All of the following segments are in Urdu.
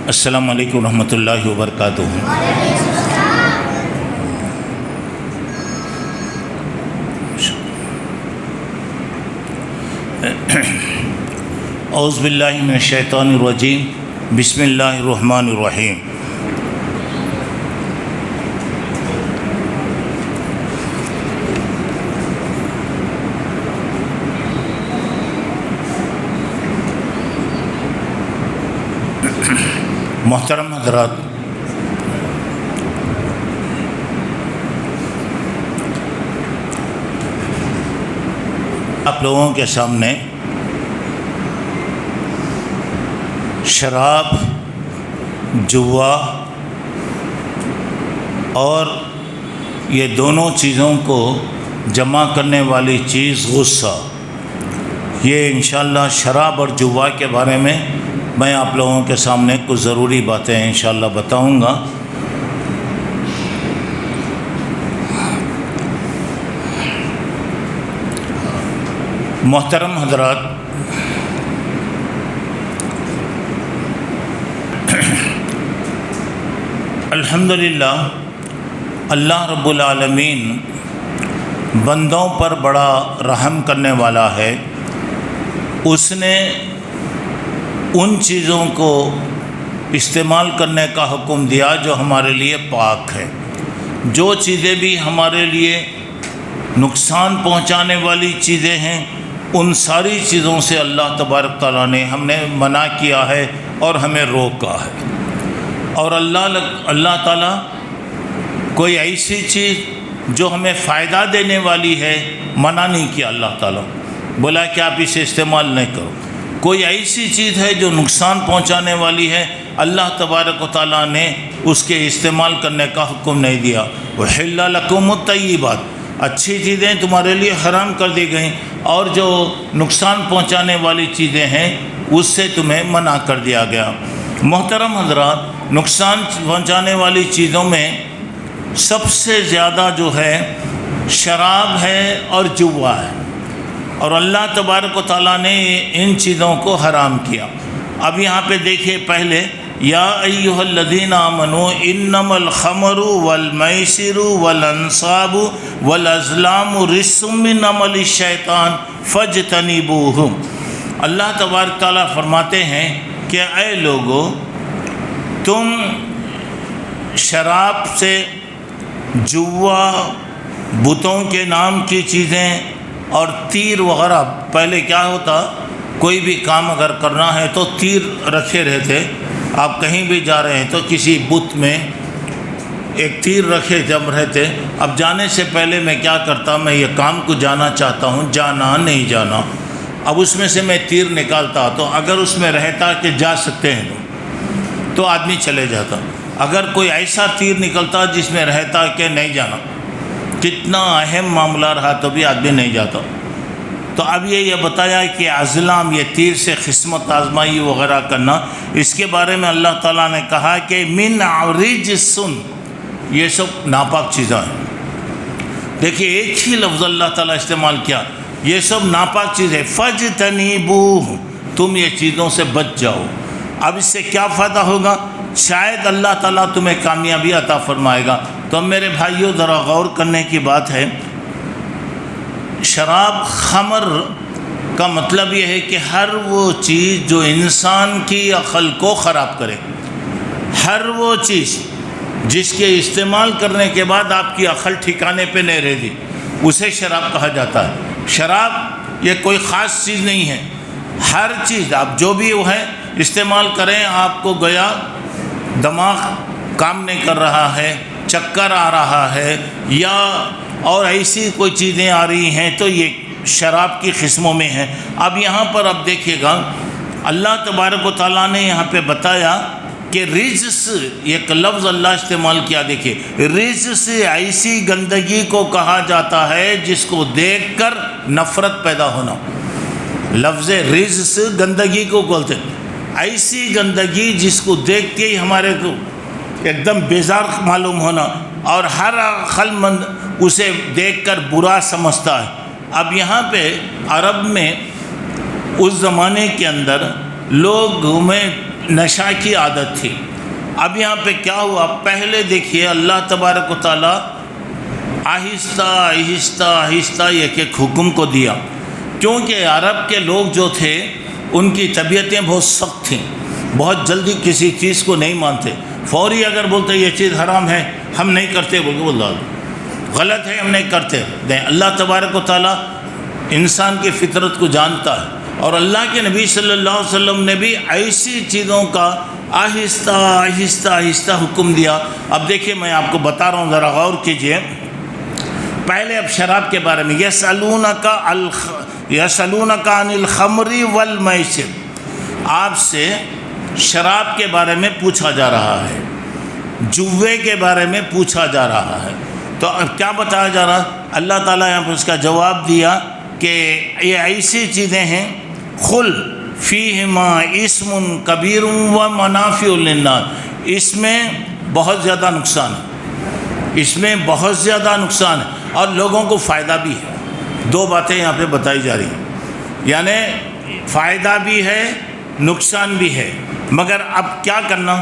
السلام علیکم ورحمۃ اللہ وبرکاتہ۔ اعوذ باللہ من الشیطان الرجیم، بسم اللہ الرحمن الرحیم۔ محترم حضرات، آپ لوگوں کے سامنے شراب، جوا اور یہ دونوں چیزوں کو جمع کرنے والی چیز غصہ، یہ انشاءاللہ شراب اور جوا کے بارے میں آپ لوگوں کے سامنے کچھ ضروری باتیں انشاءاللہ بتاؤں گا۔ محترم حضرات، الحمدللہ اللہ رب العالمین بندوں پر بڑا رحم کرنے والا ہے۔ اس نے ان چیزوں کو استعمال کرنے کا حکم دیا جو ہمارے لیے پاک ہے۔ جو چیزیں بھی ہمارے لیے نقصان پہنچانے والی چیزیں ہیں، ان ساری چیزوں سے اللہ تبارک تعالیٰ نے ہم نے منع کیا ہے اور ہمیں روکا ہے۔ اور اللہ تعالیٰ کوئی ایسی چیز جو ہمیں فائدہ دینے والی ہے منع نہیں کیا۔ اللہ تعالیٰ بولا کہ آپ اسے استعمال نہیں کرو۔ کوئی ایسی چیز ہے جو نقصان پہنچانے والی ہے، اللہ تبارک و تعالیٰ نے اس کے استعمال کرنے کا حکم نہیں دیا۔ وَحِلَّ لَكُمُ الطَّيِّبَاتُ، اچھی چیزیں تمہارے لیے حرام کر دی گئیں، اور جو نقصان پہنچانے والی چیزیں ہیں اس سے تمہیں منع کر دیا گیا۔ محترم حضرات، نقصان پہنچانے والی چیزوں میں سب سے زیادہ جو ہے شراب ہے اور جوا ہے، اور اللہ تبارک و تعالیٰ نے ان چیزوں کو حرام کیا۔ اب یہاں پہ دیکھیے، پہلے یا ایھا الذین آمنوا انما الخمر والمیسر والانصاب والازلام رجس من عمل الشیطان فاجتنبوہ۔ اللہ تبارک تعالیٰ فرماتے ہیں کہ اے لوگو، تم شراب سے، جوا، بتوں کے نام کی چیزیں اور تیر وغیرہ، پہلے کیا ہوتا، کوئی بھی کام اگر کرنا ہے تو تیر رکھے رہتے۔ آپ کہیں بھی جا رہے ہیں تو کسی بت میں ایک تیر رکھے جب رہتے۔ اب جانے سے پہلے میں کیا کرتا، میں یہ کام کو جانا چاہتا ہوں، جانا نہیں جانا، اب اس میں سے میں تیر نکالتا، تو اگر اس میں رہتا کہ جا سکتے ہیں تو آدمی چلے جاتا۔ اگر کوئی ایسا تیر نکلتا جس میں رہتا کہ نہیں جانا، کتنا اہم معاملہ رہا تو بھی آدمی نہیں جاتا۔ تو اب یہ بتایا کہ ازلام، یہ تیر سے قسمت آزمائی وغیرہ کرنا، اس کے بارے میں اللہ تعالیٰ نے کہا کہ من رجس، یہ سب ناپاک چیزیں ہیں۔ دیکھیے ایک ہی لفظ اللہ تعالیٰ استعمال کیا، یہ سب ناپاک چیزیں، فاجتنبوہ، تم یہ چیزوں سے بچ جاؤ۔ اب اس سے کیا فائدہ ہوگا؟ شاید اللہ تعالیٰ تمہیں کامیابی عطا فرمائے گا۔ تو میرے بھائیوں، ذرا غور کرنے کی بات ہے، شراب، خمر کا مطلب یہ ہے کہ ہر وہ چیز جو انسان کی عقل کو خراب کرے، ہر وہ چیز جس کے استعمال کرنے کے بعد آپ کی عقل ٹھکانے پہ نہیں رہتی، اسے شراب کہا جاتا ہے۔ شراب یہ کوئی خاص چیز نہیں ہے، ہر چیز آپ جو بھی وہ ہے استعمال کریں، آپ کو گویا دماغ کام نہیں کر رہا ہے، چکر آ رہا ہے، یا اور ایسی کوئی چیزیں آ رہی ہیں، تو یہ شراب کی قسموں میں ہے۔ اب یہاں پر اب دیکھیے گا، اللہ تبارک و تعالیٰ نے یہاں پہ بتایا کہ رجس، ایک لفظ اللہ استعمال کیا، دیکھیے رجس ایسی گندگی کو کہا جاتا ہے جس کو دیکھ کر نفرت پیدا ہونا۔ لفظ رجس گندگی کو بولتے، ایسی گندگی جس کو دیکھتے ہی ہمارے کو ایک دم بیزار معلوم ہونا، اور ہر عقل مند اسے دیکھ کر برا سمجھتا ہے۔ اب یہاں پہ عرب میں اس زمانے کے اندر لوگ گھومے نشہ کی عادت تھی۔ اب یہاں پہ کیا ہوا، پہلے دیکھیے اللہ تبارک و تعالیٰ آہستہ آہستہ آہستہ ایک ایک حکم کو دیا، کیونکہ عرب کے لوگ جو تھے ان کی طبیعتیں بہت سخت تھیں، بہت جلدی کسی چیز کو نہیں مانتے، فوری اگر بولتے یہ چیز حرام ہے ہم نہیں کرتے، بول کے بول غلط ہے ہم نہیں کرتے۔ اللہ تبارک و تعالیٰ انسان کی فطرت کو جانتا ہے، اور اللہ کے نبی صلی اللہ علیہ وسلم نے بھی ایسی چیزوں کا آہستہ آہستہ آہستہ حکم دیا۔ اب دیکھیے میں آپ کو بتا رہا ہوں، ذرا غور کیجئے۔ پہلے اب شراب کے بارے میں، یسألونک عن الخمر والمیسر، آپ سے شراب کے بارے میں پوچھا جا رہا ہے، جوے کے بارے میں پوچھا جا رہا ہے۔ تو اب کیا بتایا جا رہا، اللہ تعالیٰ یہاں پر اس کا جواب دیا کہ یہ ایسی چیزیں ہیں، قل فیہما اسم کبیر و منافع للناس، اس میں بہت زیادہ نقصان ہے، اس میں بہت زیادہ نقصان ہے اور لوگوں کو فائدہ بھی ہے۔ دو باتیں یہاں پہ بتائی جا رہی ہیں، یعنی فائدہ بھی ہے نقصان بھی ہے، مگر اب کیا کرنا،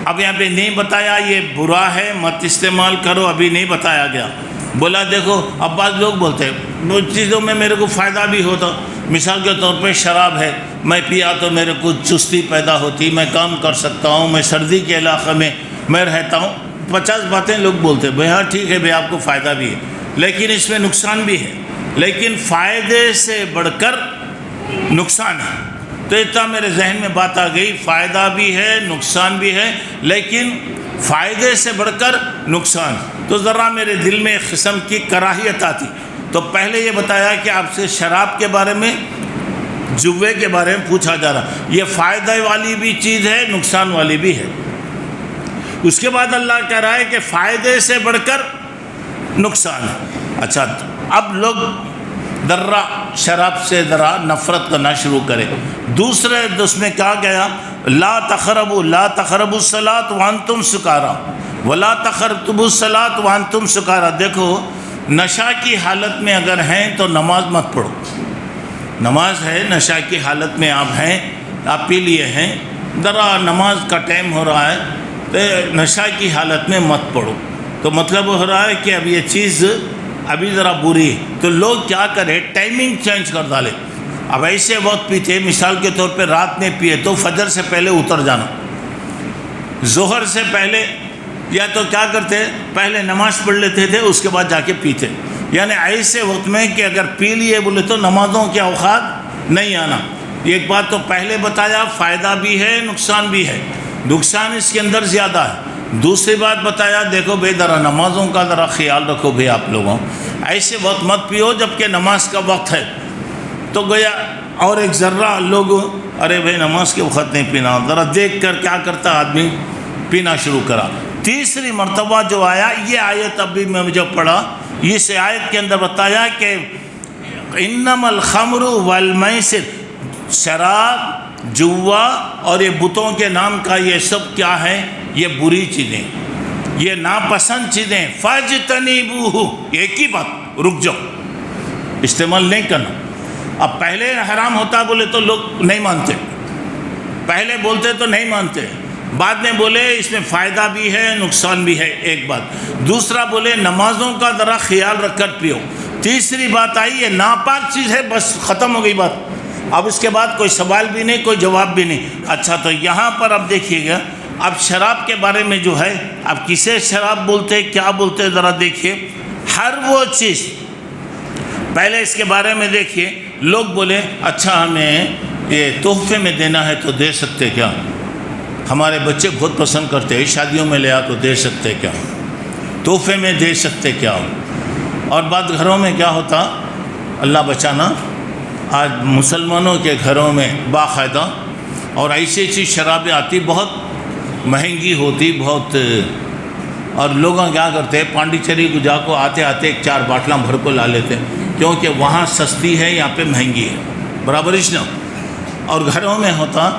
اب یہاں پہ نہیں بتایا یہ برا ہے مت استعمال کرو، ابھی نہیں بتایا گیا۔ بولا دیکھو اب بعض لوگ بولتے ہیں وہ چیزوں میں میرے کو فائدہ بھی ہوتا، مثال کے طور پہ شراب ہے، میں پیا تو میرے کو چستی پیدا ہوتی، میں کام کر سکتا ہوں، میں سردی کے علاقے میں میں رہتا ہوں، 50 باتیں لوگ بولتے ہیں، بھئی ہاں ٹھیک ہے بھئی آپ کو فائدہ بھی ہے، لیکن اس میں نقصان بھی ہے، لیکن فائدے سے بڑھ کر نقصان ہے۔ تو اتنا میرے ذہن میں بات آ گئی، فائدہ بھی ہے نقصان بھی ہے، لیکن فائدے سے بڑھ کر نقصان، تو ذرا میرے دل میں ایک قسم کی کراہیت آتی۔ تو پہلے یہ بتایا کہ آپ سے شراب کے بارے میں جوے کے بارے میں پوچھا جا رہا، یہ فائدہ والی بھی چیز ہے نقصان والی بھی ہے۔ اس کے بعد اللہ کہہ رہا ہے کہ فائدے سے بڑھ کر نقصان ہے۔ اچھا اب لوگ ذرا شراب سے ذرا نفرت کرنا شروع کرے۔ دوسرے اس میں کہا گیا لا تقربوا الصلاۃ وانتم سکارا ولا تقربوا الصلاۃ وانتم سکارا۔ دیکھو نشہ کی حالت میں اگر ہیں تو نماز مت پڑھو، نماز ہے نشہ کی حالت میں آپ ہیں، آپ پی لیے ہیں، ذرا نماز کا ٹائم ہو رہا ہے تو نشہ کی حالت میں مت پڑھو۔ تو مطلب ہو رہا ہے کہ اب یہ چیز ابھی ذرا بری ہے، تو لوگ کیا کرے ٹائمنگ چینج کر ڈالے۔ اب ایسے وقت پیتے، مثال کے طور پہ رات میں پیے تو فجر سے پہلے اتر جانا، ظہر سے پہلے، یا تو کیا کرتے پہلے نماز پڑھ لیتے تھے اس کے بعد جا کے پیتے، یعنی ایسے وقت میں کہ اگر پی لیے بولے تو نمازوں کے اوقات نہیں آنا۔ ایک بات تو پہلے بتایا فائدہ بھی ہے نقصان بھی ہے، نقصان اس کے اندر زیادہ ہے۔ دوسری بات بتایا دیکھو بھئی ذرا نمازوں کا ذرا خیال رکھو بھئی، آپ لوگوں ایسے وقت مت پیو جبکہ نماز کا وقت ہے۔ تو گویا اور ایک ذرہ لوگ ارے بھئی نماز کے وقت نہیں پینا، ذرا دیکھ کر کیا کرتا آدمی پینا شروع کرا۔ تیسری مرتبہ جو آیا یہ آیت ابھی میں جو پڑھا، اس آیت کے اندر بتایا کہ انما الخمر والمیسر، شراب جوا اور یہ بتوں کے نام کا یہ سب کیا ہے، یہ بری چیزیں، یہ ناپسند چیزیں، فاجتنبوہ، ایک ہی بات رک جاؤ، استعمال نہیں کرنا۔ اب پہلے حرام ہوتا بولے تو لوگ نہیں مانتے، پہلے بولتے تو نہیں مانتے، بعد میں بولے اس میں فائدہ بھی ہے نقصان بھی ہے، ایک بات۔ دوسرا بولے نمازوں کا ذرا خیال رکھ کر پیو۔ تیسری بات آئی یہ ناپاک چیز ہے، بس ختم ہو گئی بات، اب اس کے بعد کوئی سوال بھی نہیں کوئی جواب بھی نہیں۔ اچھا تو یہاں پر اب دیکھیے گا، اب شراب کے بارے میں جو ہے اب کسے شراب بولتے کیا بولتے ذرا دیکھیے، ہر وہ چیز پہلے اس کے بارے میں دیکھیے، لوگ بولے اچھا ہمیں یہ تحفے میں دینا ہے تو دے سکتے کیا، ہمارے بچے بہت پسند کرتے ہیں، شادیوں میں لے آ تو دے سکتے کیا، تحفے میں دے سکتے کیا۔ اور بعض گھروں میں کیا ہوتا، اللہ بچانا، آج مسلمانوں کے گھروں میں باقاعدہ اور ایسی ایسی شرابیں آتی، بہت مہنگی ہوتی بہت، اور لوگ کیا کرتے ہیں پانڈیچری کو جا کو آتے آتے ایک 4 باٹلاں بھر کو لا لیتے کیونکہ وہاں سستی ہے یہاں پہ مہنگی ہے، برابر نا۔ اور گھروں میں ہوتا،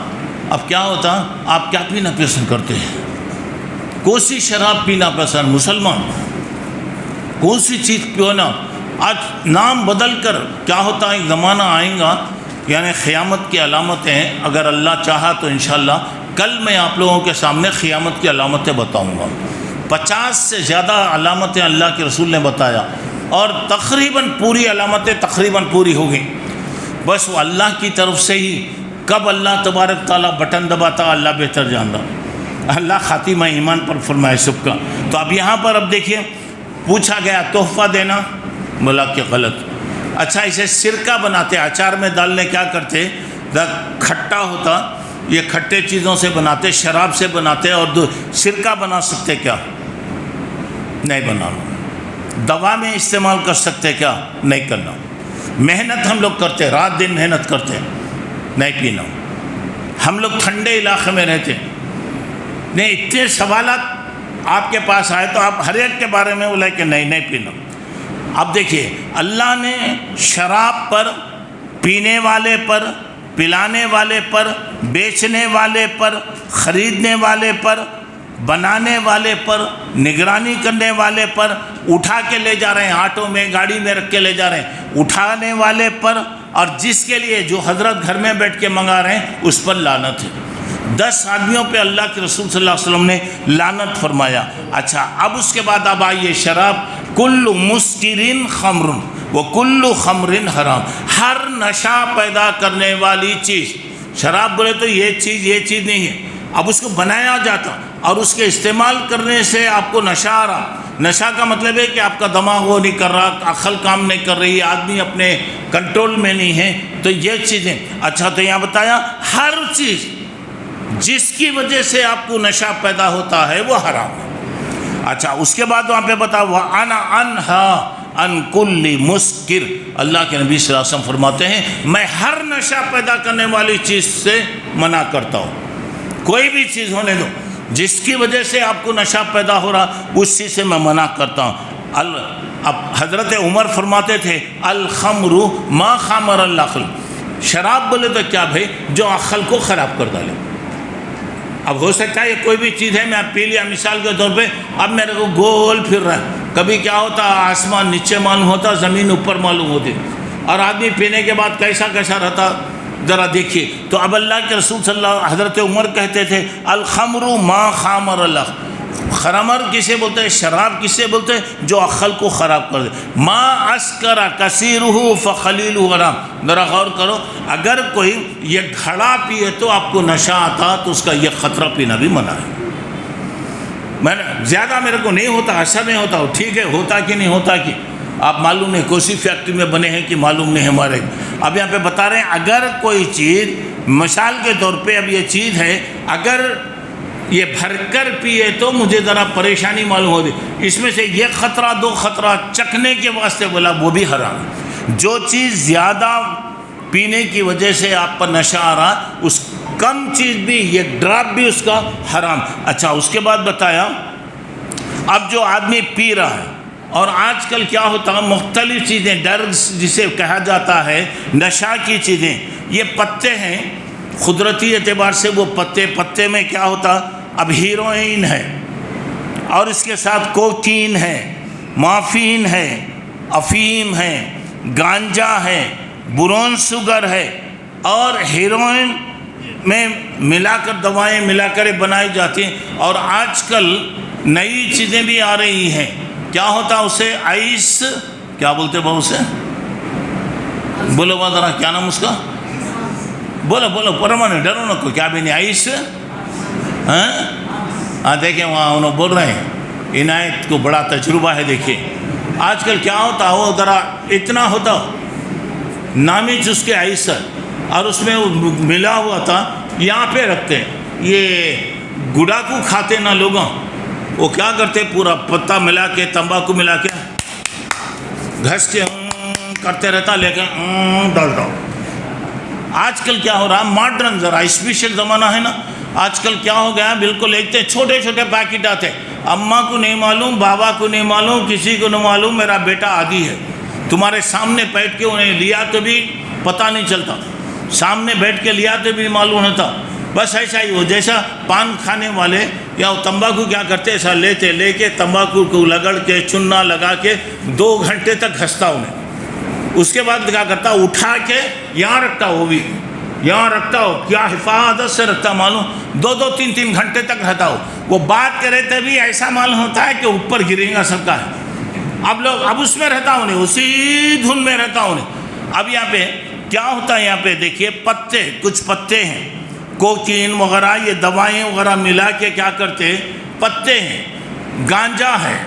اب کیا ہوتا، آپ کیا پینا پسند کرتے ہیں، کون سی شراب پینا پسند، مسلمان کون سی چیز پیونا۔ آج نام بدل کر کیا ہوتا ہے، ایک زمانہ آئیں گا یعنی قیامت کی علامتیں ہیں. اگر اللہ چاہا تو انشاءاللہ کل میں آپ لوگوں کے سامنے قیامت کی علامتیں بتاؤں گا. 50 سے زیادہ علامتیں اللہ کے رسول نے بتایا اور تقریباً پوری علامتیں تقریباً پوری ہو گئیں. بس وہ اللہ کی طرف سے ہی کب اللہ تبارک تعالیٰ بٹن دباتا اللہ بہتر جان رہا. اللہ خاتمہ ایمان پر فرمائے سب کا. تو اب یہاں پر اب دیکھیے پوچھا گیا تحفہ دینا، بولا کہ غلط. اچھا اسے سرکہ بناتے، اچار میں ڈالنے کیا کرتے، کھٹا ہوتا، یہ کھٹے چیزوں سے بناتے، شراب سے بناتے، اور سرکہ بنا سکتے کیا؟ نہیں بنانا. دوا میں استعمال کر سکتے کیا؟ نہیں کرنا. محنت ہم لوگ کرتے، رات دن محنت کرتے، نہیں پینا. ہم لوگ ٹھنڈے علاقے میں رہتے. نہیں اتنے سوالات آپ کے پاس آئے تو آپ ہر ایک کے بارے میں بولے کہ نہیں پینا. اب دیکھیے اللہ نے شراب پر، پینے والے پر، پلانے والے پر، بیچنے والے پر، خریدنے والے پر، بنانے والے پر، نگرانی کرنے والے پر، اٹھا کے لے جا رہے ہیں آٹو میں گاڑی میں رکھ کے لے جا رہے ہیں اٹھانے والے پر، اور جس کے لیے جو حضرت گھر میں بیٹھ کے منگا رہے ہیں اس پر لعنت ہے. 10 آدمیوں پہ اللہ کے رسول صلی اللہ علیہ وسلم نے لعنت فرمایا. اچھا اب اس کے بعد اب آئیے شراب. کل مسکرین خمر و کل خمر حرام. ہر نشہ پیدا کرنے والی چیز، شراب بولے تو یہ چیز نہیں ہے. اب اس کو بنایا جاتا اور اس کے استعمال کرنے سے آپ کو نشہ آ رہا. نشہ کا مطلب ہے کہ آپ کا دماغ وہ نہیں کر رہا، عقل کام نہیں کر رہی، آدمی اپنے کنٹرول میں نہیں ہے، تو یہ چیزیں. اچھا تو یہاں بتایا ہر چیز جس کی وجہ سے آپ کو نشہ پیدا ہوتا ہے وہ حرام ہے. اچھا اس کے بعد وہاں پہ بتا وَأَنَا أَنْهَا عَنْ كُلِّ مُسْكِرٍ. اللہ کے نبی صلی اللہ علیہ وسلم فرماتے ہیں میں ہر نشہ پیدا کرنے والی چیز سے منع کرتا ہوں. کوئی بھی چیز ہونے دو جس کی وجہ سے آپ کو نشہ پیدا ہو رہا اس چیز سے میں منع کرتا ہوں. اب حضرت عمر فرماتے تھے الخمر ما خامر العقل. شراب بولے تو کیا بھائی جو عقل کو خراب کر ڈالے. اب ہو سکتا ہے یہ کوئی بھی چیز ہے میں اب پی لیا مثال کے طور پہ، اب میرے کو گول پھر رہا ہے. کبھی کیا ہوتا آسمان نیچے معلوم ہوتا، زمین اوپر معلوم ہوتی، اور آدمی پینے کے بعد کیسا رہتا ذرا دیکھیے. تو اب اللہ کے رسول صلی اللہ حضرت عمر کہتے تھے الخمر ما خامر العقل. خمر کسے بولتے ہیں؟ شراب کسے بولتے ہیں؟ جو عقل کو خراب کر دے. ما اسکر کثیرہ فقلیلہ حرام. ذرا غور کرو، اگر کوئی یہ گھڑا پیے تو آپ کو نشہ آتا تو اس کا یہ خطرہ پینا بھی منع ہے. میں نے زیادہ میرے کو نہیں ہوتا، اثر نہیں ہوتا، ٹھیک ہے ہوتا کہ نہیں ہوتا کہ آپ معلوم نہیں کوسی فیکٹری میں بنے ہیں کہ معلوم نہیں ہمارے. اب یہاں پہ بتا رہے ہیں اگر کوئی چیز مثال کے طور پہ اب یہ چیز ہے اگر یہ بھر کر پیے تو مجھے ذرا پریشانی معلوم ہوتی، اس میں سے یہ خطرہ 2 خطرہ چکھنے کے واسطے بولا وہ بھی حرام. جو چیز زیادہ پینے کی وجہ سے آپ پر نشہ آ رہا اس کم چیز بھی یہ ڈراپ بھی اس کا حرام. اچھا اس کے بعد بتایا اب جو آدمی پی رہا ہے اور آج کل کیا ہوتا مختلف چیزیں ڈرگس جسے کہا جاتا ہے نشہ کی چیزیں، یہ پتے ہیں قدرتی اعتبار سے وہ پتے میں کیا ہوتا اب ہیروئن ہے اور اس کے ساتھ کوکین ہے، مافین ہے، افیم ہے، گانجا ہے، برون شوگر ہے، اور ہیروئن میں ملا کر دوائیں ملا کر بنائی جاتی ہیں. اور آج کل نئی چیزیں بھی آ رہی ہیں. کیا ہوتا اسے آئس کیا بولتے بہو سے بولو بہت ذرا کیا نام اس کا بولو پرمانے ڈرو نہ کو کیا بھی نہیں آئس. ہاں دیکھیں وہاں انہوں بول رہے ہیں عنایت کو بڑا تجربہ ہے. دیکھیں آج کل کیا ہوتا وہ ذرا اتنا ہوتا نامی چس کے آئس اور اس میں وہ ملا ہوا تھا یہاں پہ رکھتے ہیں. یہ گڑاکو کھاتے نا لوگوں وہ کیا کرتے پورا پتا ملا کے تمباکو ملا کے گھس کے کرتے رہتا لیکن ڈال دو. آج کل کیا ہو رہا ماڈرن ذرا اسپیشل زمانہ ہے نا. آج کل کیا ہو گیا بالکل ایک چھوٹے چھوٹے پیکٹ آتے، اماں کو نہیں معلوم، بابا کو نہیں معلوم، کسی کو نہیں معلوم میرا بیٹا عادی ہے. تمہارے سامنے بیٹھ کے انہیں لیا تو بھی پتہ نہیں چلتا، سامنے بیٹھ کے لیا تو بھی معلوم ہوتا. بس ایسا ہی ہو جیسا پان کھانے والے یا تمباکو کیا کرتے ایسا لے کے تمباکو کو لگڑ کے چنا لگا کے 2 گھنٹے تک گھستا انہیں. اس کے بعد کیا کرتا، اٹھا کے یہاں رکھتا، وہ بھی یہاں رکھتا ہو، کیا حفاظت سے رکھتا معلوم، 2-3 گھنٹے تک رہتا ہو. وہ بات کرے تبھی ایسا معلوم ہوتا ہے کہ اوپر گرے گا سب کا ہے. اب اس میں رہتا ہوں نہیں، اسی دھن میں رہتا ہوں نہیں. اب یہاں پہ کیا ہوتا ہے، یہاں پہ دیکھیے پتے، کچھ پتے ہیں، کوکین وغیرہ، یہ دوائیں وغیرہ ملا کے کیا کرتے، پتے ہیں، گانجا ہے،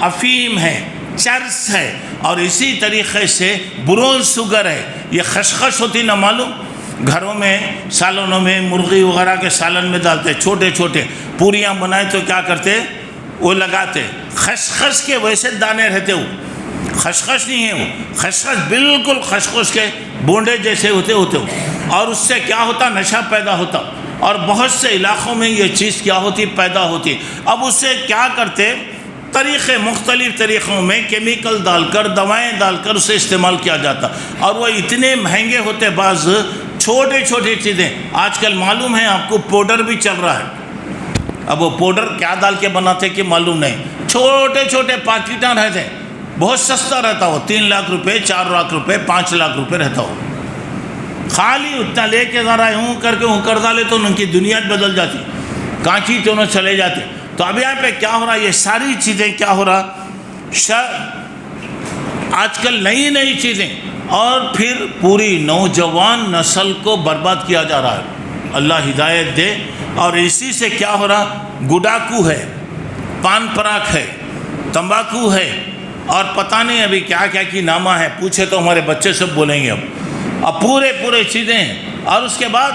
افیم ہے، چرس ہے، اور اسی طریقے سے برون سگر ہے. یہ خشخش ہوتی نہ معلوم، گھروں میں سالنوں میں مرغی وغیرہ کے سالن میں ڈالتے، چھوٹے چھوٹے پوریاں بنائے تو کیا کرتے، وہ لگاتے. خشخش کے ویسے دانے رہتے، وہ خشخش نہیں ہے، وہ خشخش بالکل خشخش کے بونڈے جیسے ہوتے ہو، اور اس سے کیا ہوتا، نشہ پیدا ہوتا. اور بہت سے علاقوں میں یہ چیز کیا ہوتی، پیدا ہوتی. اب اس سے کیا کرتے، طریقے مختلف طریقوں میں کیمیکل ڈال کر، دوائیں ڈال کر اسے استعمال کیا جاتا. اور وہ اتنے مہنگے ہوتے، بعض چھوٹے چھوٹے چیزیں. آج کل معلوم ہے آپ کو پاؤڈر بھی چل رہا ہے. اب وہ پاؤڈر کیا ڈال کے بناتے کہ معلوم نہیں، چھوٹے چھوٹے پاکیٹاں رہتے، بہت سستا رہتا ہو، 3 لاکھ روپے، 4 لاکھ روپے، 5 لاکھ روپے رہتا ہو. خالی اتنا لے کے ذرا یوں کر کے کر ڈالے تو ان کی دنیا بدل جاتی، کانچی چونوں چلے جاتے. تو اب یہاں پہ کیا ہو رہا، یہ ساری چیزیں کیا ہو رہا، آج کل نئی نئی چیزیں، اور پھر پوری نوجوان نسل کو برباد کیا جا رہا ہے. اللہ ہدایت دے. اور اسی سے کیا ہو رہا، گڈاکو ہے، پان پراک ہے، تمباکو ہے، اور پتہ نہیں ابھی کیا کیا کی نامہ ہے، پوچھے تو ہمارے بچے سب بولیں گے. اب پورے چیزیں ہیں. اور اس کے بعد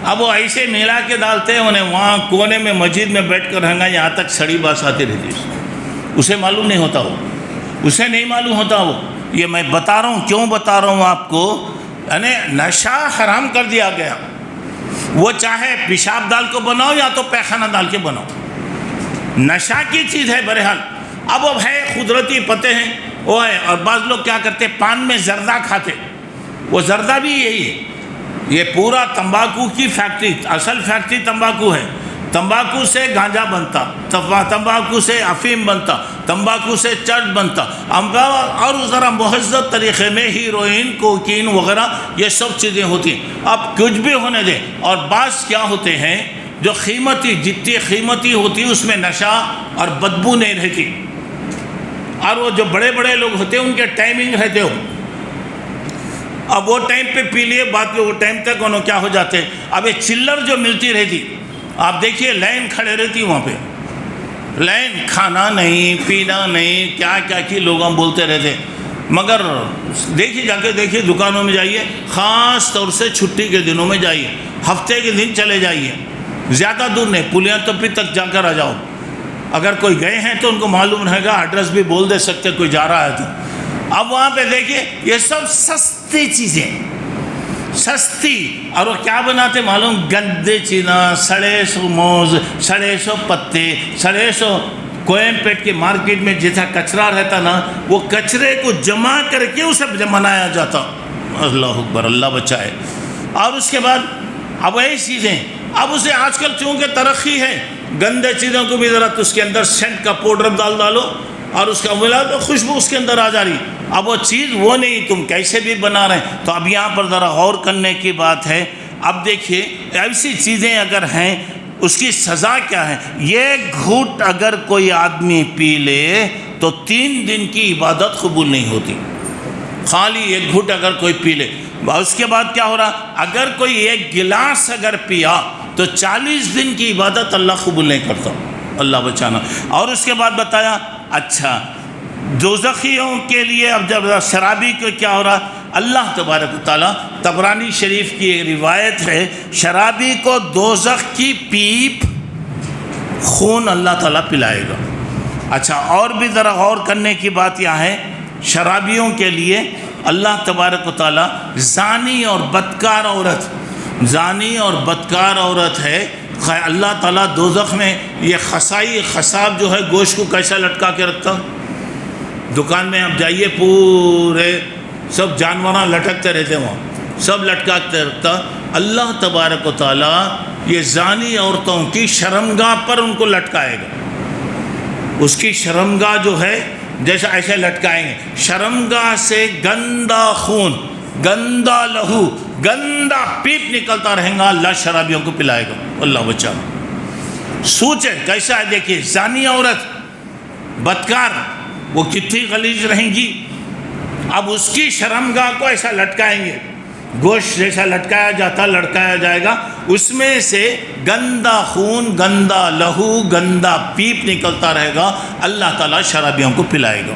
اب وہ ایسے ملا کے ڈالتے ہیں، انہیں وہاں کونے میں مسجد میں بیٹھ کر رہنا، یہاں تک سڑی بانس آتی رہتی ہے. اسے معلوم نہیں ہوتا، اسے نہیں معلوم ہوتا. وہ یہ میں بتا رہا ہوں، کیوں بتا رہا ہوں آپ کو، یعنی نشہ حرام کر دیا گیا. وہ چاہے پیشاب ڈال کو بناؤ یا تو پیخانہ ڈال کے بناؤ، نشہ کی چیز ہے بہرحال. اب ہے قدرتی پتے ہیں وہ ہے. اور بعض لوگ کیا کرتے، پان میں زردہ کھاتے، وہ زردہ بھی یہی ہے. یہ پورا تمباکو کی فیکٹری، اصل فیکٹری تمباکو ہے. تمباکو سے گانجا بنتا، تمباکو سے افیم بنتا، تمباکو سے چرس بنتا، اور ذرا مہذب طریقے میں ہیروئن، کوکین وغیرہ یہ سب چیزیں ہوتی. اب کچھ بھی ہونے دیں. اور بعض کیا ہوتے ہیں جو قیمتی، جتنی قیمتی ہوتی اس میں نشہ اور بدبو نہیں رہتی. اور وہ جو بڑے بڑے لوگ ہوتے ہیں ان کے ٹائمنگ رہتے ہو، اب وہ ٹائم پہ پی لیے، بعد میں وہ ٹائم تک انہوں کیا ہو جاتے. اب یہ چلر جو ملتی رہتی، آپ دیکھیے لائن کھڑے رہتی وہاں پہ، لائن، کھانا نہیں، پینا نہیں، کیا کیا کی لوگ ہم بولتے رہتے. مگر دیکھیے، جا کے دیکھیے دکانوں میں جائیے، خاص طور سے چھٹی کے دنوں میں جائیے، ہفتے کے دن چلے جائیے، زیادہ دور نہیں، پلیاں تپی تک جا کر آ جاؤ. اگر کوئی گئے ہیں تو ان کو معلوم رہے گا، ایڈریس بھی بول دے سکتے کوئی جا رہا ہے تو. اب وہاں پہ دیکھیے یہ سب سستی چیزیں، سستی. اور وہ کیا بناتے معلوم، گندے چیزیں، سڑے سو موز، سڑے سو پتے، سڑے سو. کوئم پیٹ کے مارکیٹ میں جیسا کچرا رہتا نا، وہ کچرے کو جمع کر کے اسے بنایا جاتا. اللہ اکبر، اللہ بچائے. اور اس کے بعد اب وہی چیزیں، اب اسے آج کل چونکہ ترقی ہے، گندے چیزوں کو بھی ذرا اس کے اندر سینٹ کا پاؤڈر ڈالو اور اس کا ملا تو خوشبو اس کے اندر آ جا رہی. اب وہ چیز وہ نہیں، تم کیسے بھی بنا رہے ہیں. تو اب یہاں پر ذرا غور کرنے کی بات ہے. اب دیکھیے ایسی چیزیں اگر ہیں اس کی سزا کیا ہے. یہ گھوٹ اگر کوئی آدمی پی لے تو 3 دن کی عبادت قبول نہیں ہوتی. خالی ایک گھوٹ اگر کوئی پی لے. اس کے بعد کیا ہو رہا، اگر کوئی 1 گلاس اگر پیا تو 40 دن کی عبادت اللہ قبول نہیں کرتا. اللہ بچانا. اور اس کے بعد بتایا اچھا دوزخیوں کے لیے. اب جب شرابی کو کیا ہو رہا، اللہ تبارک و تعالیٰ، طبرانی شریف کی ایک روایت ہے، شرابی کو دوزخ کی پیپ خون اللہ تعالیٰ پلائے گا. اچھا اور بھی ذرا غور کرنے کی بات یہاں ہے، شرابیوں کے لیے اللہ تبارک و تعالیٰ زانی اور بدکار عورت، زانی اور بدکار عورت ہے، اللہ تعالیٰ دوزخ میں یہ خصاب جو ہے گوشت کو کیسا لٹکا کے رکھتا. دکان میں آپ جائیے پورے سب جانوراں لٹکتے رہتے، وہاں سب لٹکا کے رکھتا. اللہ تبارک و تعالیٰ یہ زانی عورتوں کی شرمگاہ پر ان کو لٹکائے گا. اس کی شرمگاہ جو ہے جیسا ایسے لٹکائیں گے. شرمگاہ سے گندا خون، گندا لہو، گندا پیپ نکلتا رہے گا، اللہ شرابیوں کو پلائے گا. اللہ بچا. سوچے کیسا ہے، دیکھیے زانی عورت، بدکار، وہ کتنی غلیظ رہیں گی. اب اس کی شرمگاہ کو ایسا لٹکائیں گے، گوشت جیسا لٹکایا جاتا لٹکایا جائے گا، اس میں سے گندا خون، گندا لہو، گندا پیپ نکلتا رہے گا. اللہ تعالیٰ شرابیوں کو پلائے گا.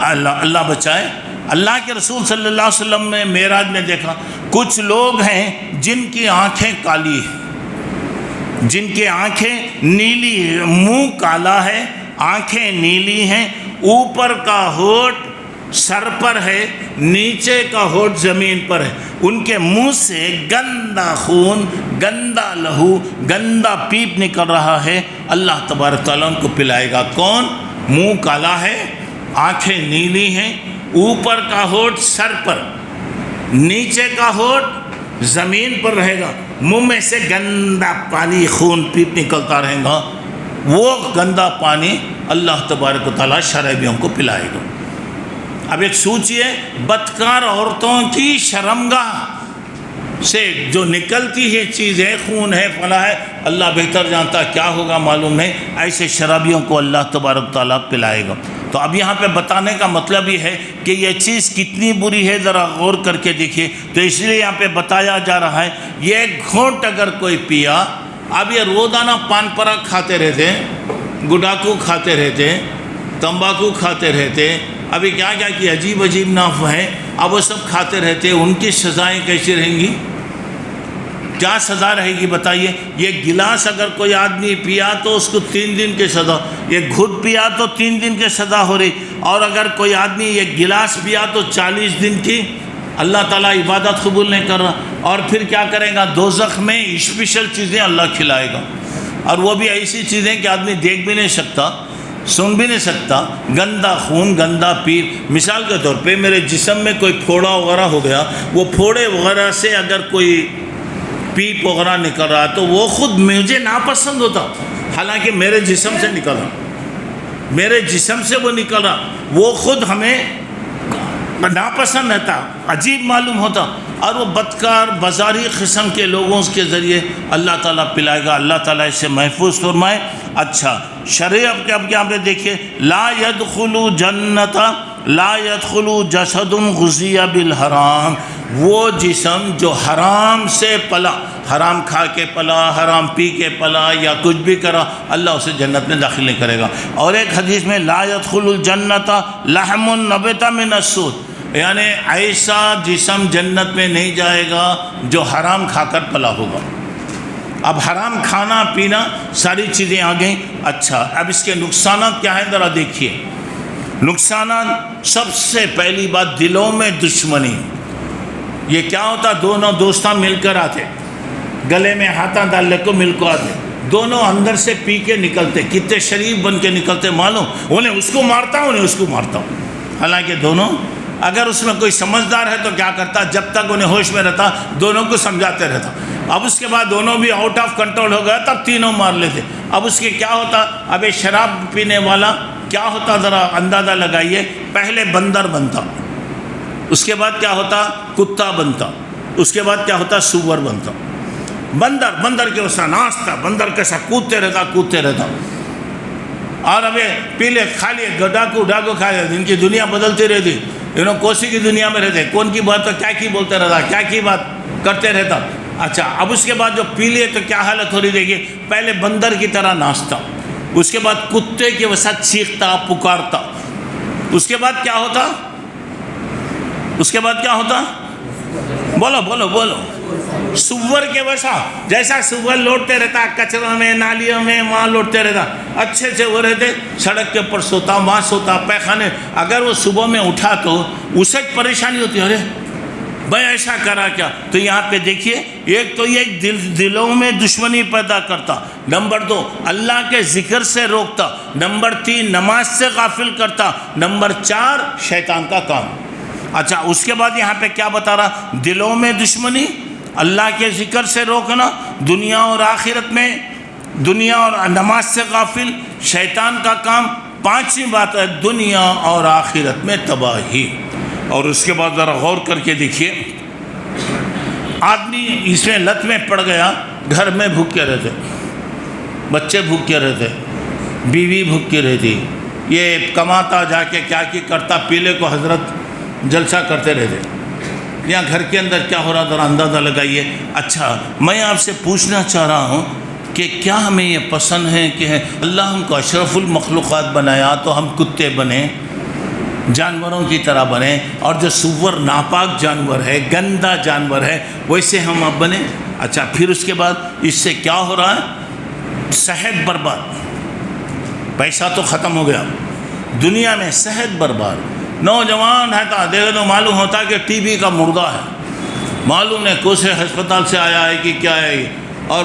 اللہ بچائے. اللہ کے رسول صلی اللہ علیہ وسلم نے معراج میں دیکھا کچھ لوگ ہیں جن کی آنکھیں کالی ہیں، جن کی آنکھیں نیلی ہیں، منہ کالا ہے، آنکھیں نیلی ہیں، اوپر کا ہونٹ سر پر ہے، نیچے کا ہونٹ زمین پر ہے. ان کے منہ سے گندا خون، گندا لہو، گندا پیپ نکل رہا ہے. اللہ تبارک تعالیٰ ان کو پلائے گا. کون؟ منہ کالا ہے، آنکھیں نیلی ہیں، اوپر کا ہونٹ سر پر، نیچے کا ہونٹ زمین پر رہے گا، منہ میں سے گندا پانی، خون پیپ نکلتا رہے گا. وہ گندا پانی اللہ تبارک و تعالیٰ شرابیوں کو پلائے گا. اب ایک سوچئے، بدکار عورتوں کی شرمگاہ سے جو نکلتی ہے چیزیں، خون ہے، فلاں ہے، اللہ بہتر جانتا کیا ہوگا معلوم نہیں. ایسے شرابیوں کو اللہ تبارک تعالیٰ پلائے گا. تو اب یہاں پہ بتانے کا مطلب یہ ہے کہ یہ چیز کتنی بری ہے، ذرا غور کر کے دیکھیے. تو اس لیے یہاں پہ بتایا جا رہا ہے یہ گھونٹ اگر کوئی پیا، اب یہ روزانہ پان پراگ کھاتے رہتے، گڈاکو کھاتے رہتے، تمباکو کھاتے رہتے، ابھی کیا کیا عجیب عجیب ناف ہیں، اب وہ سب کھاتے رہتے، ان کی سزائیں کیسی رہیں گی؟ کیا سزا رہے گی بتائیے؟ یہ گلاس اگر کوئی آدمی پیا تو اس کو 3 دن کی سزا، یہ گھٹ پیا تو 3 دن کی سزا ہو رہی، اور اگر کوئی آدمی یہ گلاس پیا تو 40 دن کی. اللہ تعالیٰ عبادت قبول نہیں کر رہا. اور پھر کیا کرے گا؟ دوزخ میں اسپیشل چیزیں اللہ کھلائے گا، اور وہ بھی ایسی چیزیں کہ آدمی دیکھ بھی نہیں سکتا، سن بھی نہیں سکتا. گندا خون، گندا پیپ. مثال کے طور پہ میرے جسم میں کوئی پھوڑا وغیرہ ہو گیا، وہ پھوڑے وغیرہ سے اگر کوئی پیپ وغیرہ نکل رہا ہے تو وہ خود مجھے ناپسند ہوتا، حالانکہ میرے جسم سے نکل رہا، میرے جسم سے وہ نکل رہا، وہ خود ہمیں ناپسند رہتا، عجیب معلوم ہوتا. اور وہ بدکار بازاری قسم کے لوگوں کے ذریعے اللہ تعالیٰ پلائے گا. اللہ تعالیٰ اس سے محفوظ فرمائے. اچھا شریعت کے اب کیا آپ دیکھیے، لا يدخل جنت لا يدخل جسد غذی بالحرام. وہ جسم جو حرام سے پلا، حرام کھا کے پلا، حرام پی کے پلا، یا کچھ بھی کرا، اللہ اسے جنت میں داخل نہیں کرے گا. اور ایک حدیث میں لا يدخل الجنت لحم نبت من السود، یعنی ایسا جسم جنت میں نہیں جائے گا جو حرام کھا کر پلا ہوگا. اب حرام کھانا پینا ساری چیزیں آ گئیں. اچھا اب اس کے نقصانات کیا ہیں ذرا دیکھیے. نقصانات، سب سے پہلی بات دلوں میں دشمنی. یہ کیا ہوتا؟ دونوں دوستاں مل کر آتے، گلے میں ہاتھاں ڈالنے کو مل کو آتے، دونوں اندر سے پی کے نکلتے، کتنے شریف بن کے نکلتے معلوم، انہیں اس کو مارتا ہوں، انہیں اس کو مارتا ہوں. حالانکہ دونوں، اگر اس میں کوئی سمجھدار ہے تو کیا کرتا، جب تک انہیں ہوش میں رہتا دونوں کو سمجھاتے رہتا. اب اس کے بعد دونوں بھی آؤٹ آف کنٹرول ہو گیا تب تینوں مار لیتے. اب اس کے کیا ہوتا؟ اب یہ شراب پینے والا کیا ہوتا ذرا اندازہ لگائیے. پہلے بندر بنتا، اس کے بعد کیا ہوتا؟ کتا بنتا، اس کے بعد کیا ہوتا؟ سور بنتا. بندر کے اس کا ناشتہ، بندر کیسا کودتے رہتا. اور اب یہ پی لے، کھا لیے، ڈاکو کھا لے، ان کی دنیا بدلتی رہتی. انہوں کوسی کی دنیا میں رہتے، کون کی بات تو کیا کی بولتے رہتا، کیا کی بات کرتے رہتا. اچھا اب اس کے بعد جو پی لیے تو کیا حالت ہو رہی دیکھیے. پہلے بندر کی طرح ناچتا، اس کے بعد کتے کے وسط چیختا پکارتا. اس کے بعد کیا ہوتا؟ بولو سور کے ویسا، جیسا سور لوٹتے رہتا کچروں میں، نالیوں میں، وہاں لوٹتے رہتا. اچھے سے وہ رہتے، سڑک کے اوپر سوتا، وہاں سوتا، پیخانے. اگر وہ صبح میں اٹھا تو اسے پریشانی ہوتی، ارے بھائی ایسا کرا کیا. تو یہاں پہ دیکھیے، ایک تو یہ دلوں میں دشمنی پیدا کرتا، نمبر 2 اللہ کے ذکر سے روکتا، نمبر 3 نماز سے غافل کرتا، نمبر 4 شیطان کا کام. اچھا اس کے بعد یہاں پہ کیا بتا رہا؟ دلوں میں دشمنی، اللہ کے ذکر سے روکنا، دنیا اور آخرت میں، دنیا اور نماز سے غافل، شیطان کا کام. پانچویں بات ہے دنیا اور آخرت میں تباہی۔ اور اس کے بعد ذرا غور کر کے دیکھیے، آدمی اس میں لت میں پڑ گیا، گھر میں بھوکے رہتے، بچے بھوکے رہتے، بیوی بھوکے رہتی، یہ کماتا جا کے کیا کرتا، پیلے کو حضرت جلسہ کرتے رہتے، یہاں گھر کے اندر کیا ہو رہا ذرا اندازہ لگائیے۔ اچھا میں آپ سے پوچھنا چاہ رہا ہوں کہ کیا ہمیں یہ پسند ہے کہ اللہ ہم کو اشرف المخلوقات بنایا تو ہم کتے بنے، جانوروں کی طرح بنے، اور جو سور ناپاک جانور ہے، گندا جانور ہے، ویسے ہم اب بنے؟ اچھا پھر اس کے بعد اس سے کیا ہو رہا ہے؟ صحت برباد، پیسہ تو ختم ہو گیا، دنیا میں صحت برباد۔ نوجوان رہتا دیکھے تو معلوم ہوتا کہ ٹی بی کا مردہ ہے، معلوم نہیں کون سے ہسپتال سے آیا ہے کہ کیا ہے یہ۔ اور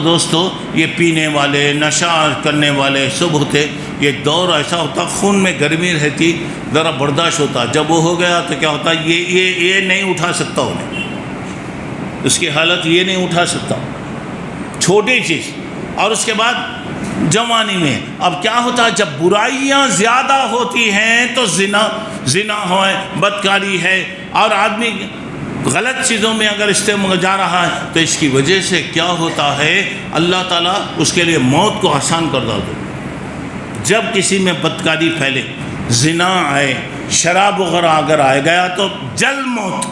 دوستو یہ پینے والے، نشہ کرنے والے سب ہوتے، یہ دور ایسا ہوتا خون میں گرمی رہتی، ذرا برداشت ہوتا، جب وہ ہو گیا تو کیا ہوتا، یہ نہیں اٹھا سکتا انہیں، اس کی حالت یہ نہیں اٹھا سکتا، چھوٹی چیز۔ اور اس کے بعد جوانی میں اب کیا ہوتا، جب برائیاں زیادہ ہوتی ہیں تو زنا ہے، بدکاری ہے، اور آدمی غلط چیزوں میں اگر استعمال جا رہا ہے تو اس کی وجہ سے کیا ہوتا ہے، اللہ تعالیٰ اس کے لیے موت کو آسان کر دیتا ہے۔ جب کسی میں بدکاری پھیلے، زنا آئے، شراب وغیرہ اگر آئے گیا تو جلد موت،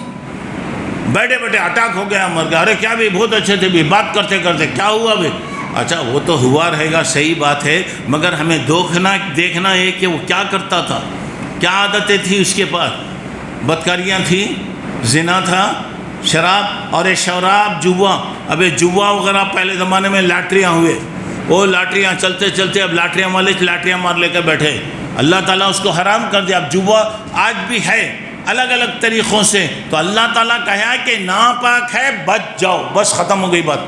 بیٹھے بیٹھے اٹیک ہو گیا، مر گیا، ارے کیا بھی بہت اچھے تھے بھی، بات کرتے کرتے کیا ہوا بھی، اچھا وہ تو ہوا رہے گا، صحیح بات ہے، مگر ہمیں دیکھنا ہے کہ وہ کیا کرتا تھا، کیا عادتیں تھیں اس کے پاس، بدکاریاں تھیں، زنا تھا، شراب، اور شراب، جوا، اب یہ جوا وغیرہ پہلے زمانے میں لاٹریاں ہوئے، وہ لاٹریاں چلتے چلتے اب لاٹریاں والے لاٹریاں مار لے کر بیٹھے، اللہ تعالیٰ اس کو حرام کر دیا۔ اب جوا آج بھی ہے الگ الگ طریقوں سے، تو اللہ تعالیٰ کہا کہ ناپاک ہے، بچ جاؤ، بس ختم ہو گئی بات۔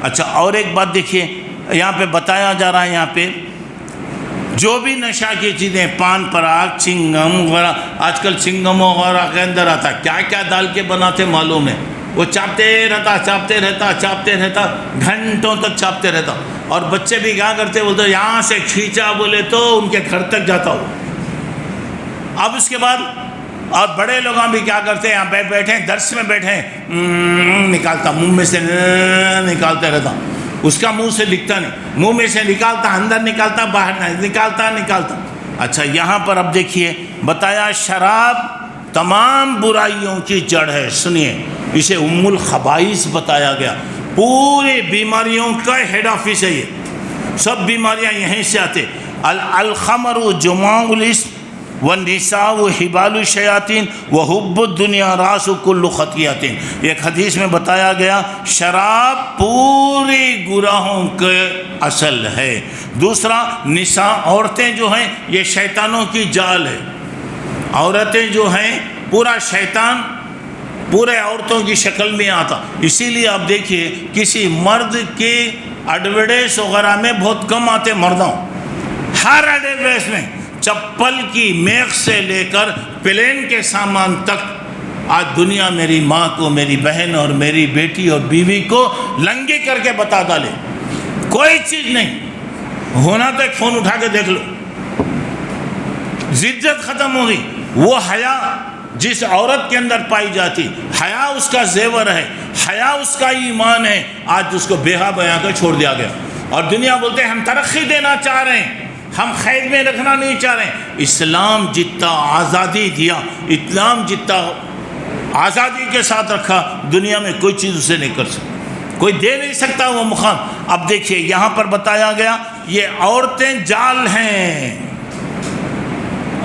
اچھا اور ایک بات دیکھیے، یہاں پہ بتایا جا رہا ہے، یہاں پہ جو بھی نشہ کی چیزیں، پان پراگ، چنگم وغیرہ، آج کل چنگم وغیرہ کے اندر آتا کیا کیا ڈال کے بناتے معلوم ہے، وہ چاپتے رہتا گھنٹوں تک چاپتے رہتا، اور بچے بھی کیا کرتے، بولتے یہاں سے کھینچا بولے تو ان کے گھر تک جاتا ہو۔ اب اس کے بعد اور بڑے لوگاں بھی کیا کرتے ہیں، یہاں بیٹھے درس میں بیٹھے، نکالتا منہ میں سے نکالتے رہتا، اس کا منہ سے دکھتا نہیں، منہ میں سے نکالتا، اندر نکالتا، باہر نہیں نکالتا۔ اچھا یہاں پر اب دیکھیے بتایا شراب تمام برائیوں کی جڑ ہے، سنیے اسے ام الخبائث بتایا گیا، پوری بیماریوں کا ہیڈ آفس ہے، یہ سب بیماریاں یہیں سے آتے۔ الخمر جماع الاسم والنساء حبال الشیاطین وحب الدنیا راس کل خطیئۃ، ایک حدیث میں بتایا گیا شراب پوری گناہوں کے اصل ہے۔ دوسرا نساء، عورتیں جو ہیں یہ شیطانوں کی جال ہے، عورتیں جو ہیں پورا شیطان پورے عورتوں کی شکل میں آتا، اسی لیے آپ دیکھیے کسی مرد کے ایڈورٹائز وغیرہ میں بہت کم آتے مردوں، ہر ایڈورٹائز میں چپل کی میخ سے لے کر پلین کے سامان تک، آج دنیا میری ماں کو، میری بہن اور میری بیٹی اور بیوی کو لنگی کر کے بتا ڈالے، کوئی چیز نہیں ہونا تو ایک فون اٹھا کے دیکھ لو، عزت ختم ہو گئی۔ وہ حیا جس عورت کے اندر پائی جاتی، حیا اس کا زیور ہے، حیا اس کا ایمان ہے، آج اس کو بیہا بیاں کر چھوڑ دیا گیا، اور دنیا بولتے ہیں ہم ترقی دینا چاہ رہے ہیں، ہم قید میں رکھنا نہیں چاہ رہے ہیں۔ اسلام جتنا آزادی دیا، اسلام جتنا آزادی کے ساتھ رکھا، دنیا میں کوئی چیز اسے نہیں کر سکتا، کوئی دے نہیں سکتا وہ مقام۔ اب دیکھیے یہاں پر بتایا گیا یہ عورتیں جال ہیں،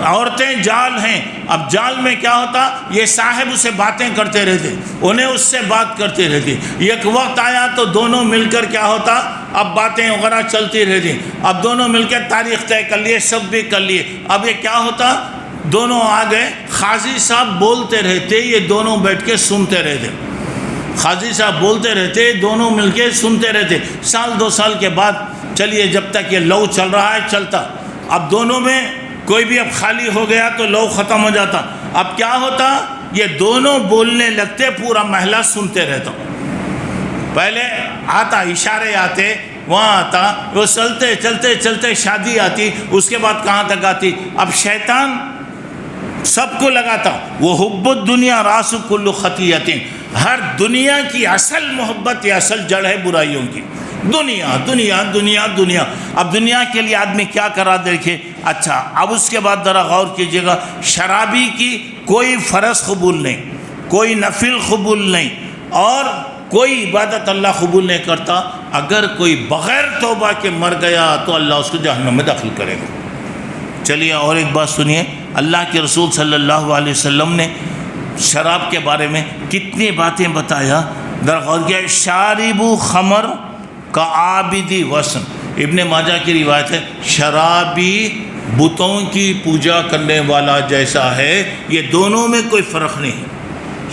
عورتیں جال ہیں۔ اب جال میں کیا ہوتا، یہ صاحب اسے باتیں کرتے رہتے، انہیں اس سے بات کرتے رہتے، ایک وقت آیا تو دونوں مل کر کیا ہوتا، اب باتیں وغیرہ چلتی رہتی، اب دونوں مل کے تاریخ طے کر لیے، سب بھی کر لیے، اب یہ کیا ہوتا، دونوں آ گئے، قاضی صاحب بولتے رہتے، یہ دونوں بیٹھ کے سنتے رہتے، قاضی صاحب بولتے رہتے، دونوں مل کے سنتے رہتے، سال دو سال کے بعد چلیے جب تک یہ لو چل رہا ہے چلتا، اب دونوں میں کوئی بھی اب خالی ہو گیا تو لو ختم ہو جاتا، اب کیا ہوتا، یہ دونوں بولنے لگتے، پورا محلہ سنتے رہتا، پہلے آتا اشارے آتے، وہاں آتا، وہ چلتے چلتے چلتے شادی آتی، اس کے بعد کہاں تک آتی؟ اب شیطان سب کو لگاتا، وہ حب الدنیا راس کل خطیۃ، ہر دنیا کی اصل محبت یا اصل جڑ ہے برائیوں کی، دنیا دنیا دنیا دنیا۔ اب دنیا کے لیے آدمی کیا کرا دیکھے۔ اچھا اب اس کے بعد ذرا غور کیجیے گا، شرابی کی کوئی فرض قبول نہیں، کوئی نفل قبول نہیں، اور کوئی عبادت اللہ قبول نہیں کرتا، اگر کوئی بغیر توبہ کے مر گیا تو اللہ اس کو جہنم میں داخل کرے گا۔ چلیے اور ایک بات سنیے، اللہ کے رسول صلی اللہ علیہ وسلم نے شراب کے بارے میں کتنی باتیں بتایا، ذرا غور کیا۔ شارب خمر کا عابدی وسن، ابن ماجہ کی روایت ہے، شرابی بتوں کی پوجا کرنے والا جیسا ہے، یہ دونوں میں کوئی فرق نہیں ہے،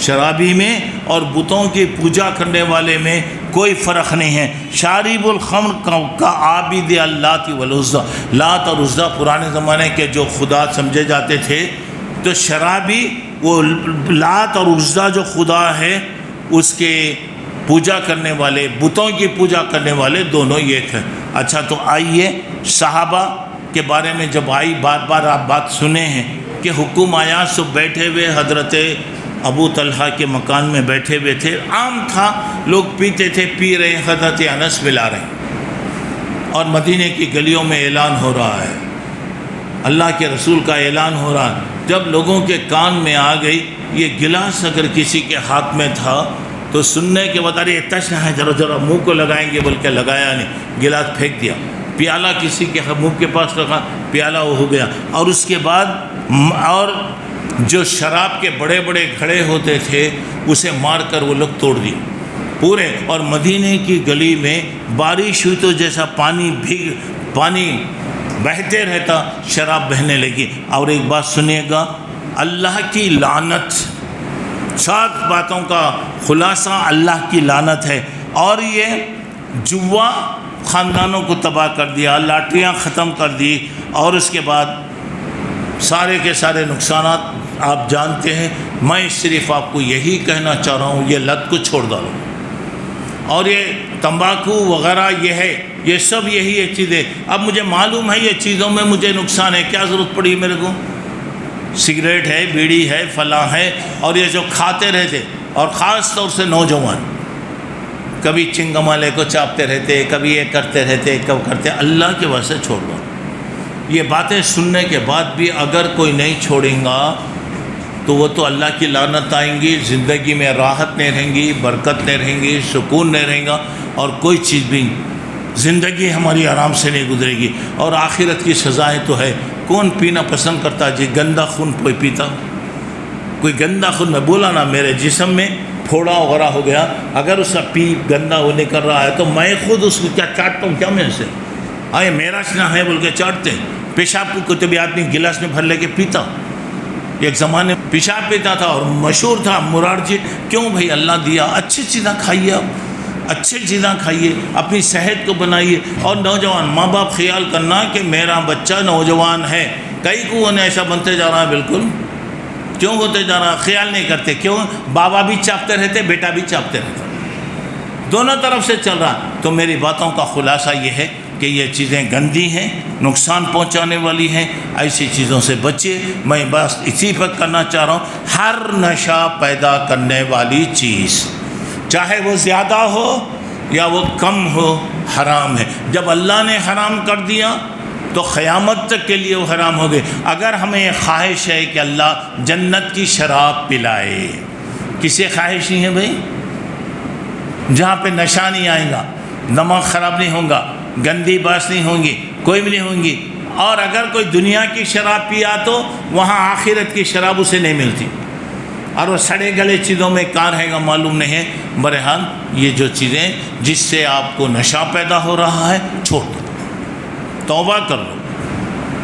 شرابی میں اور بتوں کی پوجا کرنے والے میں کوئی فرق نہیں ہے۔ شارب الخمر کا عابد اللات والعزی، لات اور عزی پرانے زمانے کے جو خدا سمجھے جاتے تھے، تو شرابی وہ لات اور عزی جو خدا ہے اس کے پوجا کرنے والے، بتوں کی پوجا کرنے والے دونوں ایک ہیں۔ اچھا تو آئیے صحابہ کے بارے میں جب آئی، بار بار آپ بات سنے ہیں کہ حکم آیا، سب بیٹھے ہوئے حضرت ابو طلحہ کے مکان میں بیٹھے ہوئے تھے، عام تھا، لوگ پیتے تھے، پی رہے ہیں، حضرت انس پلا رہے ہیں، اور مدینے کی گلیوں میں اعلان ہو رہا ہے، اللہ کے رسول کا اعلان ہو رہا ہے۔ جب لوگوں کے کان میں آ گئی، یہ گلاس اگر کسی کے ہاتھ میں تھا تو سننے کے بعد ارے تش ہے، ذرا ذرا منہ کو لگائیں گے، بلکہ لگایا نہیں، گلاس پھینک دیا۔ پیالہ کسی کے منہ کے پاس رکھا، پیالہ وہ ہو گیا، اور اس کے بعد اور جو شراب کے بڑے بڑے گھڑے ہوتے تھے اسے مار کر وہ لوگ توڑ دیے پورے، اور مدینے کی گلی میں بارش ہوئی تو جیسا پانی بہتے رہتا، شراب بہنے لگی۔ اور ایک بات سنیے گا، اللہ کی لعنت، 7 باتوں کا خلاصہ اللہ کی لعنت ہے، اور یہ جوا خاندانوں کو تباہ کر دیا، لاٹریاں ختم کر دی، اور اس کے بعد سارے کے سارے نقصانات آپ جانتے ہیں۔ میں صرف آپ کو یہی کہنا چاہ رہا ہوں، یہ لت کو چھوڑ ڈالو، اور یہ تمباکو وغیرہ یہ ہے، یہ سب یہی ایک چیز ہے۔ اب مجھے معلوم ہے یہ چیزوں میں مجھے نقصان ہے، کیا ضرورت پڑی میرے کو؟ سگریٹ ہے، بیڑی ہے، فلاں ہے، اور یہ جو کھاتے رہتے، اور خاص طور سے نوجوان کبھی چنگم والے کو چاپتے رہتے، کبھی یہ کرتے رہتے، کب کرتے، اللہ کے واسطے چھوڑ دو۔ یہ باتیں سننے کے بعد بھی اگر کوئی نہیں چھوڑیں گا تو وہ تو اللہ کی لعنت آئیں گی، زندگی میں راحت نہیں رہیں گی، برکت نہیں رہیں گی، سکون نہیں رہیں گا، اور کوئی چیز بھی زندگی ہماری آرام سے نہیں گزرے گی، اور آخرت کی سزائیں تو ہے۔ کون پینا پسند کرتا جی؟ گندا خون کوئی پیتا؟ کوئی گندا خون، میں بولا نا میرے جسم میں پھوڑا وغیرہ ہو گیا، اگر اس کا پی گندا وہ نکل رہا ہے تو میں خود اس کو کیا چاٹتا ہوں، کیا میں سے آئے میرا چنا ہے بول کے چاٹتے ہیں۔ پیشاب کو کبھی آدمی گلاس میں بھر لے کے پیتا، ایک زمانے پیشاب پیتا تھا اور مشہور تھا مرارجی۔ کیوں بھائی؟ اللہ دیا، اچھی چیزیں کھائیے، آپ اچھی چیزیں کھائیے، اپنی صحت کو بنائیے۔ اور نوجوان ماں باپ خیال کرنا کہ میرا بچہ نوجوان ہے، کئی کو انہیں ایسا بنتے جا رہا ہے، بالکل کیوں ہوتے جا رہا ہے؟ خیال نہیں کرتے، کیوں؟ بابا بھی چاپتے رہتے، بیٹا بھی چاپتے رہتا، دونوں طرف سے چل رہا۔ تو میری باتوں کا خلاصہ یہ ہے کہ یہ چیزیں گندی ہیں، نقصان پہنچانے والی ہیں، ایسی چیزوں سے بچیے۔ میں بس اسی پر کرنا چاہ رہا ہوں، ہر نشہ پیدا کرنے والی چیز چاہے وہ زیادہ ہو یا وہ کم ہو حرام ہے۔ جب اللہ نے حرام کر دیا تو قیامت تک کے لیے وہ حرام ہو گئے۔ اگر ہمیں خواہش ہے کہ اللہ جنت کی شراب پلائے، کسی خواہش نہیں ہے بھائی؟ جہاں پہ نشہ نہیں آئے گا، دماغ خراب نہیں ہوگا، گندی بات نہیں ہوں گی، کوئی بھی نہیں ہوں گی، اور اگر کوئی دنیا کی شراب پیا تو وہاں آخرت کی شراب اسے نہیں ملتی، اور وہ سڑے گلے چیزوں میں کہاں رہے گا معلوم نہیں ہے۔ بہرحال یہ جو چیزیں جس سے آپ کو نشہ پیدا ہو رہا ہے چھوڑ دو، توبہ کر لو،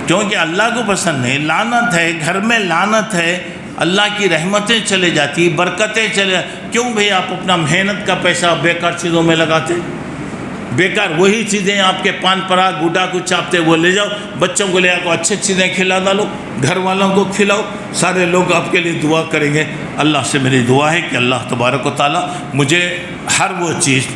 کیونکہ اللہ کو پسند نہیں، لعنت ہے، گھر میں لعنت ہے، اللہ کی رحمتیں چلے جاتی، برکتیں چلے۔ کیوں بھئی آپ اپنا محنت کا پیسہ بیکار چیزوں میں لگاتے؟ بیکار وہی چیزیں آپ کے پان پرا گوڈا کو چاپتے، وہ لے جاؤ، بچوں کو لے آ اچھے چیزیں کھلا ڈالو، گھر والوں کو کھلاؤ، سارے لوگ آپ کے لیے دعا کریں گے۔ اللہ سے میری دعا ہے کہ اللہ تبارک و تعالیٰ مجھے ہر وہ چیز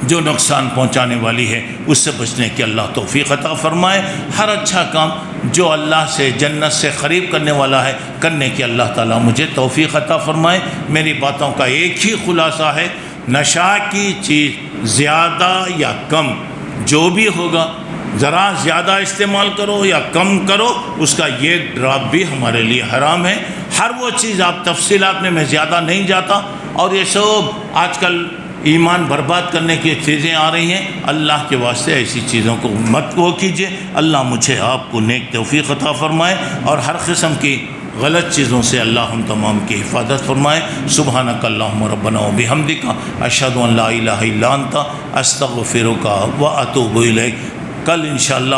جو نقصان پہنچانے والی ہے اس سے بچنے کی اللہ توفیق عطا فرمائے۔ ہر اچھا کام جو اللہ سے جنت سے قریب کرنے والا ہے کرنے کی اللہ تعالیٰ مجھے توفیق عطا فرمائے۔ میری باتوں کا ایک ہی خلاصہ ہے، نشہ کی چیز زیادہ یا کم جو بھی ہوگا، ذرا زیادہ استعمال کرو یا کم کرو، اس کا یہ ڈراپ بھی ہمارے لیے حرام ہے۔ ہر وہ چیز آپ تفصیلات میں زیادہ نہیں جاتا، اور یہ سب آج کل ایمان برباد کرنے کی چیزیں آ رہی ہیں، اللہ کے واسطے ایسی چیزوں کو مت وہ کیجیے۔ اللہ مجھے آپ کو نیک توفیق عطا فرمائے، اور ہر قسم کی غلط چیزوں سے اللہ ہم تمام کی حفاظت فرمائے۔ سبحانک اللہم ربنا و بحمدک، اشہد ان لا الہ الا انت، استغفرک و اتوب الیک۔ کل انشاءاللہ